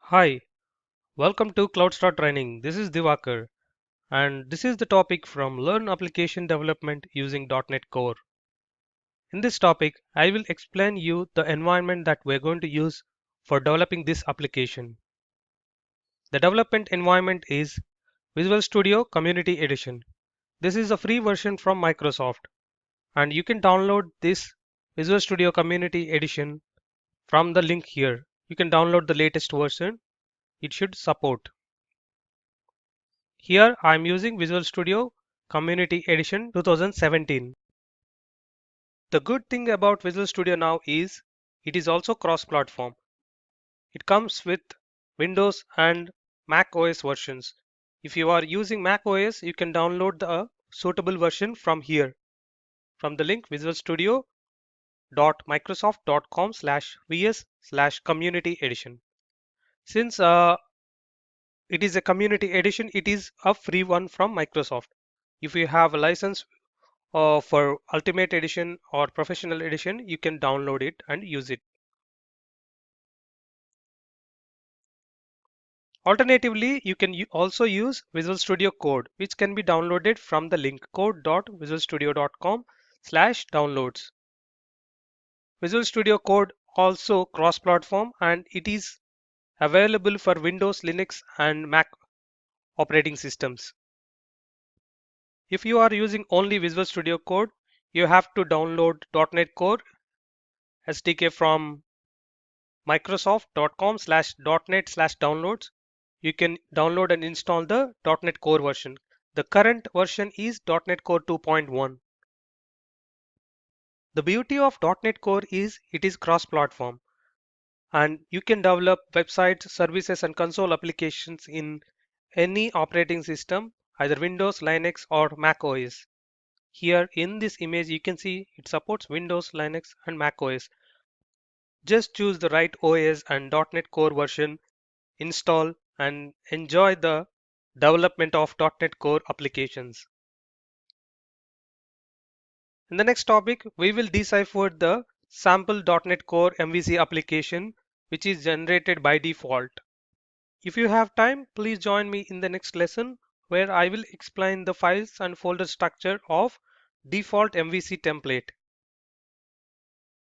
Hi, welcome to Clouds.Training. This is Divakar, and this is the topic from Learn Application Development using .NET Core. In this topic, I will explain you the environment that we're going to use for developing this application. The development environment is Visual Studio Community Edition. This is a free version from Microsoft, and you can download this Visual Studio Community Edition from the link here. You can download the latest version. It should support. Here I am using Visual Studio Community Edition 2017. The good thing about Visual Studio now is it is also cross-platform. It comes with Windows and Mac OS versions. If you are using Mac OS, you can download the suitable version from here, from the link visualstudio.microsoft.com/vs/community edition. Since it is a community edition, it is a free one from Microsoft. If you have a license for Ultimate Edition or Professional Edition, you can download it and use it. Alternatively, you can also use Visual Studio Code, which can be downloaded from the link code.visualstudio.com/downloads. Visual Studio Code also cross-platform and it is available for Windows, Linux and Mac operating systems. If you are using only Visual Studio Code, you have to download .NET Core SDK from microsoft.com/.net/downloads. You can download and install the .NET Core version. The current version is .NET Core 2.1. The beauty of .NET Core is it is cross-platform and you can develop websites, services and console applications in any operating system, either Windows, Linux or Mac OS. Here in this image you can see it supports Windows, Linux and Mac OS. Just choose the right OS and .NET Core version, install and enjoy the development of .NET Core applications. In the next topic, we will decipher the sample .NET Core MVC application which is generated by default. If you have time, please join me in the next lesson where I will explain the files and folder structure of default MVC template.